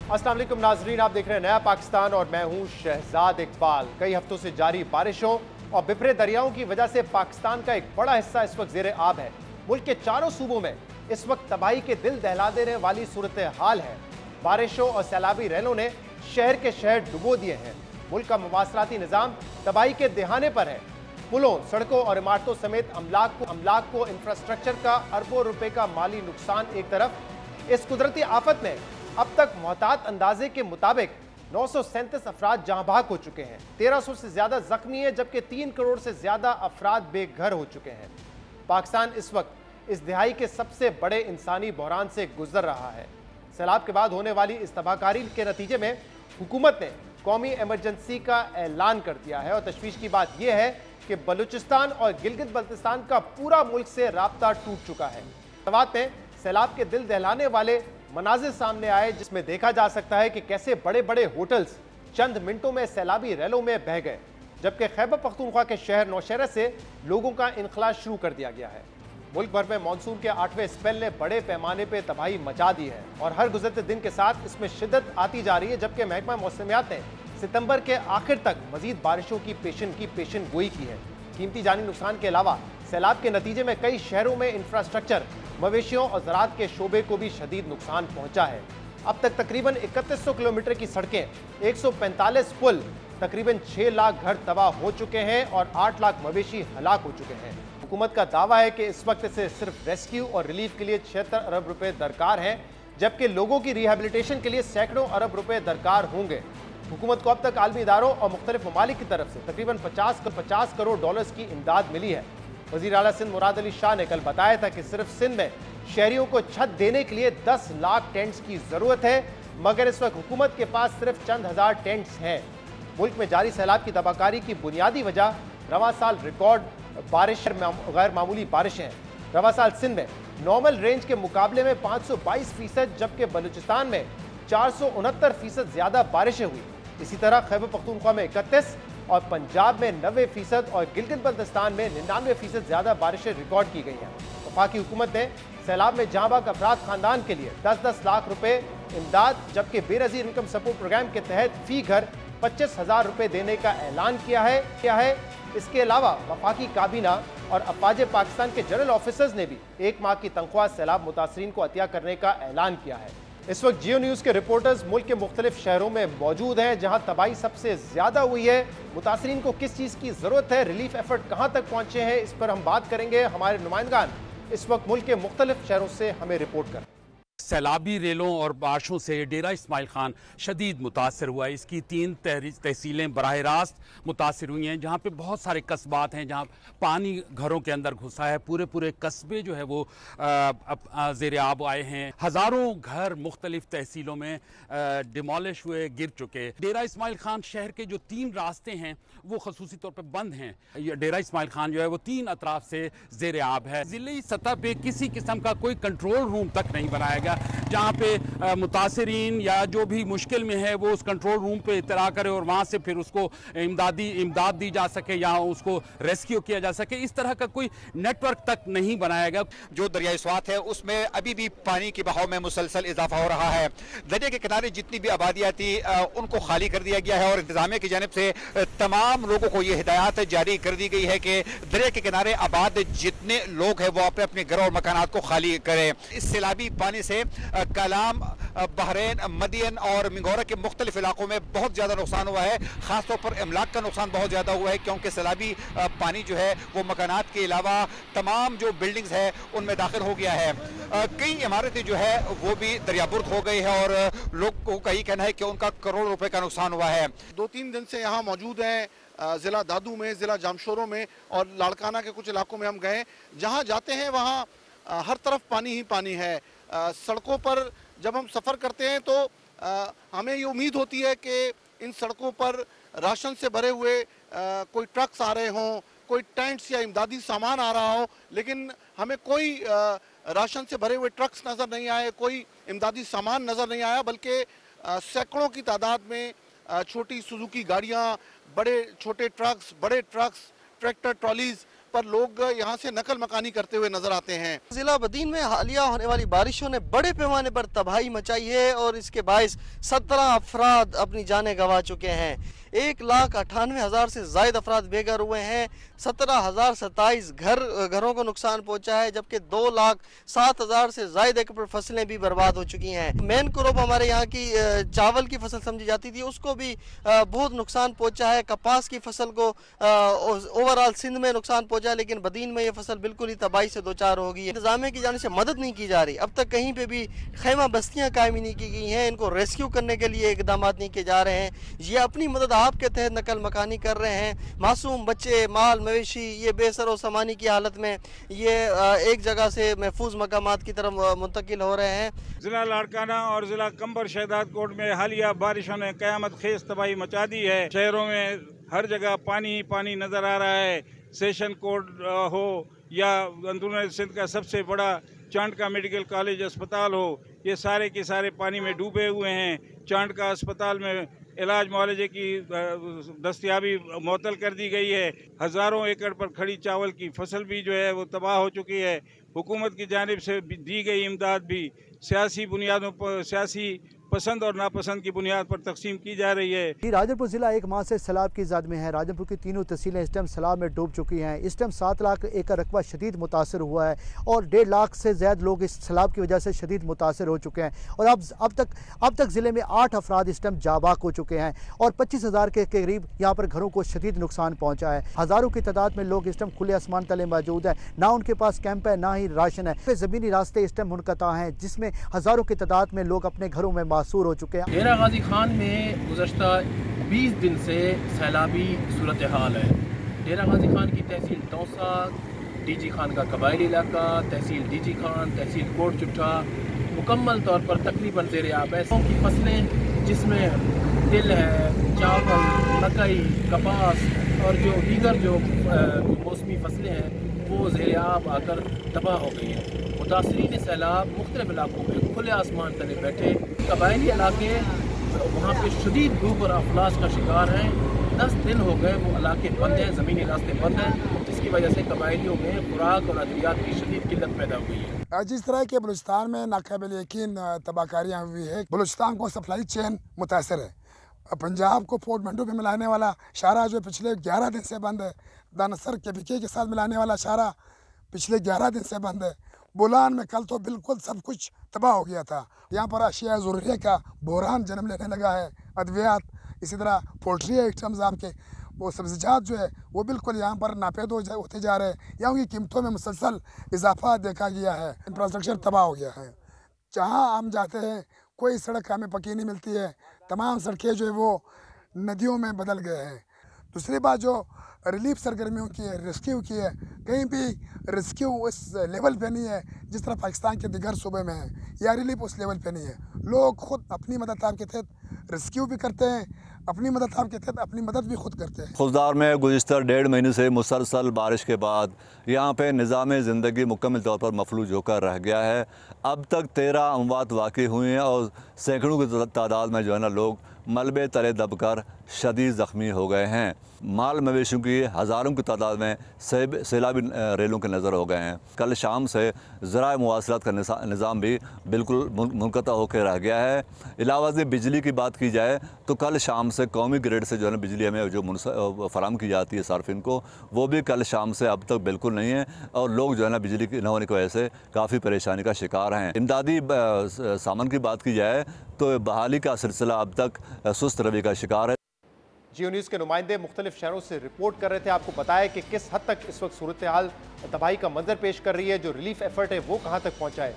अस्सलाम वालेकुम नाजरीन, आप देख रहे हैं नया पाकिस्तान और मैं हूं शहजाद इकबाल। कई हफ्तों से जारी बारिशों और बिफरे दरियाओं की वजह से पाकिस्तान का एक बड़ा हिस्सा इस वक्त जेर आब है। मुल्क के चारों सूबों में इस वक्त तबाही के दिल दहला देने वाली सूरत हाल है। बारिशों और सैलाबी रैलों ने शहर के शहर डुबो दिए हैं। मुल्क का मवासलाती निज़ाम तबाही के दहाने पर है। पुलों, सड़कों और इमारतों समेत अमलाक को इंफ्रास्ट्रक्चर का अरबों रुपए का माली नुकसान एक तरफ। इस कुदरती आफत में अब तक मोहतात अंदाजे के मुताबिक 937 अफराद जहां भाग हो चुके हैं, 1300 से ज्यादा जख्मी हैं, जबकि 3 करोड़ से ज्यादा अफराद बेघर हो चुके हैं। पाकिस्तान इस वक्त इस दिहाई के सबसे बड़े इंसानी बहरान से गुजर रहा है। सैलाब के बाद होने वाली इस तबाहकारी के नतीजे में हुकूमत ने कौमी इमरजेंसी का ऐलान कर दिया है और तशवीश की बात यह है कि बलूचिस्तान और गिलगित बल्तिस्तान का पूरा मुल्क से राब्ता टूट चुका है। तवात में सैलाब के दिल दहलाने वाले मनाजिर सामने आए, जिसमें देखा जा सकता है कि कैसे बड़े बड़े होटल्स चंद मिनटों में सैलाबी रैलों में बह गए, जबकि खैबर पख्तूनख्वा के शहर नौशहरा से लोगों का इनखला शुरू कर दिया गया है। मुल्क भर में मानसून के 8वें स्पेल ने बड़े पैमाने पर तबाही मचा दी है और हर गुजरते दिन के साथ इसमें शिद्दत आती जा रही है, जबकि महकमा मौसमियात ने सितंबर के आखिर तक मजीद बारिशों की पेशन गोई की है। कीमती जानी नुकसान के अलावा सैलाब के नतीजे में कई शहरों में इंफ्रास्ट्रक्चर, मवेशियों और ज़राअत के शोबे को भी शदीद नुकसान पहुंचा है। अब तक तकरीबन 3100 किलोमीटर की सड़कें, 145 पुल, तकरीबन 6 लाख घर तबाह हो चुके हैं और 8 लाख मवेशी हलाक हो चुके हैं। हुकूमत का दावा है कि इस वक्त से सिर्फ रेस्क्यू और रिलीफ के लिए 76 अरब रुपए दरकार हैं, जबकि लोगों की रिहेबिलिटेशन के लिए सैकड़ों अरब रुपए दरकार होंगे। हुकूमत को अब तक आलमी इदारों और मुख्तलिफ ममालिक की तरफ से तकरीबन 50 करोड़ डॉलर्स की इमदाद मिली है। वज़ीर आला सिंध मुराद अली शाह ने कल बताया था कि सिर्फ सिंध में शहरियों को छत देने के लिए 10 लाख टेंट्स की जरूरत है, मगर इस वक्त हुकूमत के पास सिर्फ चंद हजार टेंट्स हैं। मुल्क में जारी सैलाब की तबाहकारी की बुनियादी वजह रवा साल रिकॉर्ड बारिश, गैर मामूली बारिशें। रवा साल सिंध में नॉर्मल रेंज के मुकाबले में 522%, जबकि बलूचिस्तान में 469% ज्यादा बारिशें हुई। इसी तरह खैबर पख्तूनख्वा में 31% और पंजाब में 90% और गिलगित बल्तिस्तान में 99% ज्यादा बारिशें रिकॉर्ड की गई हैं। वफाकी हुकूमत ने सैलाब में जहां बाग अफराद खानदान के लिए 10-10 लाख रुपए इमदाद, जबकि बेनज़ीर इनकम सपोर्ट प्रोग्राम के तहत फी घर 25,000 रुपए देने का ऐलान किया है। इसके अलावा वफाकी काबीना और अफवाज पाकिस्तान के जनरल ऑफिसर्स ने भी 1 माह की तनख्वाह सैलाब मुतासरीन को अतिया करने का ऐलान किया है। इस वक्त जियो न्यूज़ के रिपोर्टर्स मुल्क के मुख्तलिफ शहरों में मौजूद हैं, जहां तबाही सबसे ज्यादा हुई है। मुतासरीन को किस चीज़ की ज़रूरत है, रिलीफ एफर्ट कहां तक पहुंचे हैं, इस पर हम बात करेंगे। हमारे नुमाइंदगान इस वक्त मुल्क के मुख्तलिफ शहरों से हमें रिपोर्ट कर। सैलाबी रेलों और बारिशों से डेरा इस्माइल खान शदीद मुतासर हुआ है। इसकी 3 तहसीलें बराह रास्त मुतासर हुई हैं, जहाँ पे बहुत सारे कस्बात हैं जहाँ पानी घरों के अंदर घुसा है। पूरे कस्बे जो है वो ज़ेर आब आए हैं। हज़ारों घर मुख्तलिफ तहसीलों में डिमोलिश हुए, गिर चुके। डेरा इस्माइल खान शहर के जो 3 रास्ते हैं वो खसूसी तौर पर बंद हैं। डेरा इस्माइल खान जो है वो 3 अतराफ से ज़ेर आब है। ज़िले सतह पर किसी किस्म का कोई कंट्रोल रूम तक नहीं बनाया गया, जहाँ पे मुतासरीन या जो भी मुश्किल में है वो उस कंट्रोल रूम पे इतला करे और वहाँ से फिर उसको इमदाद दी जा सके या उसको रेस्क्यू किया जा सके। इस तरह का कोई नेटवर्क तक नहीं बनाया गया। जो दरियाई स्वात है उसमें अभी भी पानी के बहाव में मुसलसल इजाफा हो रहा है। दरिया के किनारे जितनी भी आबादियाँ थी उनको खाली कर दिया गया है और इंतजामिया की जानिब से तमाम लोगों को ये हिदायत जारी कर दी गई है कि दरिया के किनारे आबाद जितने लोग हैं वो अपने अपने घर और मकानात को खाली करें। इस सैलाबी पानी से कलाम, बहरैन, मदियन और मिंगोरा के मुख्तलिफ इलाकों में बहुत ज़्यादा नुकसान हुआ है। ख़ासतौर पर इमलाक का नुकसान बहुत ज़्यादा हुआ है, क्योंकि सैलाबी पानी जो है वो मकानात के अलावा तमाम जो बिल्डिंग्स है उनमें दाखिल हो गया है। कई इमारतें जो है वो भी दरियाबुर्द हो गई है और लोगों का ही कहना है कि उनका करोड़ रुपए का नुकसान हुआ है। 2-3 दिन से यहाँ मौजूद हैं। ज़िला दादू में, ज़िला जामशोरों में और लाड़काना के कुछ इलाकों में हम गए। जहाँ जाते हैं वहाँ हर तरफ पानी ही पानी है। सड़कों पर जब हम सफ़र करते हैं तो हमें ये उम्मीद होती है कि इन सड़कों पर राशन से भरे हुए कोई ट्रक्स आ रहे हों, कोई टेंट्स या इमदादी सामान आ रहा हो, लेकिन हमें कोई राशन से भरे हुए ट्रक्स नज़र नहीं आए, कोई इमदादी सामान नज़र नहीं आया, बल्कि सैकड़ों की तादाद में छोटी सुजुकी गाड़ियाँ, बड़े छोटे ट्रक्स, बड़े ट्रक्स, ट्रैक्टर ट्रॉलीज़ पर लोग यहाँ से नकल मकानी करते हुए नजर आते हैं। जिला बदीन में हालिया होने वाली बारिशों ने बड़े पैमाने पर तबाही मचाई है और इसके बायस 17 अफराद अपनी जानें गंवा चुके हैं। 1,98,000 से ज्यादा अफराद बेघर हुए हैं। 17,027 घरों को नुकसान पहुंचा है, जबकि 2,07,000 से ज्यादा एकड़ फसलें भी बर्बाद हो चुकी हैं। मेन क्रॉप हमारे यहाँ की चावल की फसल समझी जाती थी, उसको भी बहुत नुकसान पहुंचा है। कपास की फसल को ओवरऑल सिंध में नुकसान पहुंचा है, लेकिन बदीन में ये फसल बिल्कुल ही तबाही से दो चार हो गई है। इंतजामिया की जाने से मदद नहीं की जा रही। अब तक कहीं पे भी खैमा बस्तियां कायम नहीं की गई हैं। इनको रेस्क्यू करने के लिए इकदाम नहीं किए जा रहे हैं। ये अपनी मदद आपके तहत नकल मकानी कर रहे हैं। मासूम बच्चे, माल मवेशी ये बेसर और सामानी की हालत में ये एक जगह से महफूज मकामात की तरफ मुंतकिल हो रहे हैं। जिला लाड़काना और जिला कंबर शहदाद कोट में हालिया बारिशों ने कयामत खेज तबाही मचा दी है। शहरों में हर जगह पानी ही पानी नजर आ रहा है। सेशन कोर्ट हो या अंदरून सिंध का सबसे बड़ा चांद का मेडिकल कॉलेज अस्पताल हो, ये सारे के सारे पानी में डूबे हुए हैं। चांद का अस्पताल में इलाज मुआलजे की दस्तयाबी मुअत्तल कर दी गई है। हज़ारों एकड़ पर खड़ी चावल की फसल भी जो है वो तबाह हो चुकी है। हुकूमत की जानिब से दी गई इमदाद भी सियासी बुनियादों पर, सियासी पसंद और नापसंद की बुनियाद पर तकसीम की जा रही है। राजनपुर जिला एक माह से सैलाब की जद में है। राजनपुर की तीनों तहसीलें इस टाइम सैलाब में डूब चुकी हैं। इस टाइम 7 लाख एकड़ रकबा शदीद मुतासर हुआ है और 1.5 लाख से ज़्यादा लोग इस सैलाब की वजह से शदीद मुतासर हो चुके हैं। और अब तक ज़िले में 8 अफराद इस टाइम जाबाक हो चुके हैं और 25,000 के करीब यहाँ पर घरों को शदीद नुकसान पहुँचा है। हज़ारों की तादाद में लोग इस टाइम खुले आसमान तले मौजूद हैं। ना उनके पास कैंप है, ना ही राशन है। ज़मीनी रास्ते इस टाइम मुनक़ता हैं, जिसमें हज़ारों की तादाद में लोग अपने घरों में मासूर हो चुके हैं। डेरा गाजी खान में गुज़श्ता 20 दिन से सैलाबी सूरत हाल है। डेरा गाजी खान की तहसील तौसा, डीजी खान का कबायली इलाका, तहसील डीजी खान, तहसील कोट चुट्ठा मुकम्मल तौर पर तकरीबन ज़ेर आब है। की फसलें जिसमें तिल है, चावल, मकई, कपास और जो दीगर जो मौसमी फसलें हैं वो ज़ेर आब आकर तबाह हो गई हैं। मुतासरीन सैलाब मुख्तलिफ इलाकों में खुले आसमान तले बैठे कबायली इलाके वहाँ पे शदीद धूप और अफलास का शिकार हैं। 10 दिन हो गए वो इलाके बंद हैं, ज़मीनी रास्ते बंद हैं, जिसकी वजह से कबायलियों में खुराक और अद्वियात की शदीद किल्लत पैदा हुई है। जिस तरह के बलूचिस्तान में नाकाबिल यकीन तबाहकारियाँ हुई है, बलूचिस्तान को सप्लाई चेन मुतासर है। पंजाब को पोर्ट मंडू में मिलाने वाला शाहरा जो पिछले 11 दिन से बंद है। दानसर के साथ मिलाने वाला शाहरा पिछले 11 दिन से बंद है। बोलान में कल तो बिल्कुल सब कुछ तबाह हो गया था। यहाँ पर अशिया ज़रूरिया का बहरान जन्म लेने लगा है। अद्वियात, इसी तरह पोल्ट्री आइटम्स आपके वो सब्ज़िजात जो है वो बिल्कुल यहाँ पर नापेद होते जा रहे हैं। यहाँ की कीमतों में मुसलसल इजाफा देखा गया है। इंफ्रास्ट्रक्चर तबाह हो गया है। जहाँ हम जाते हैं कोई सड़क हमें पक्की नहीं मिलती है। तमाम सड़कें जो है वो नदियों में बदल गए हैं। दूसरी बात जो रिलीफ सरगर्मियों की है, रेस्क्यू की है, कहीं भी रेस्क्यू उस लेवल पे नहीं है जिस तरह पाकिस्तान के दिगर सूबे में है, या रिलीफ उस लेवल पे नहीं है। लोग खुद अपनी मदद के तहत रेस्क्यू भी करते हैं, अपनी मदद के तहत अपनी मदद भी खुद करते हैं। खुजदार में गुज़िश्ता 1.5 महीने से मुसलसल बारिश के बाद यहाँ पे निज़ाम ज़िंदगी मुकम्मल तौर पर मफलूज होकर रह गया है। अब तक 13 अमवात वाक़ई हुई हैं और सैकड़ों की तादाद में जो है ना लोग मलबे तले दबकर शदीद ज़ख्मी हो गए हैं। माल मवेशियों की हज़ारों की तादाद में सैलाबी रेलों के नज़र हो गए हैं। कल शाम से ज़राए मुवासलात का निज़ाम भी बिल्कुल मुनक़ता होकर रह गया है। इलावा से बिजली की बात की जाए तो कल शाम से कौमी ग्रिड से जो है ना बिजली हमें जो फराम की जाती है सार्फिन को, वो भी कल शाम से अब तक बिल्कुल नहीं है और लोग जो है ना बिजली की न होने की वजह से काफ़ी परेशानी का शिकार हैं। इमदादी सामान की बात की जाए तो बहाली का सिलसिला अब तक सुस्त रवि का शिकार है। जियो न्यूज़ के नुमाइंदे मुख्तलिफ शहरों से रिपोर्ट कर रहे थे, आपको बताया कि किस हद तक इस वक्त सूरत हाल तबाही का मंजर पेश कर रही है। जो रिलीफ एफर्ट है वो कहाँ तक पहुँचा है।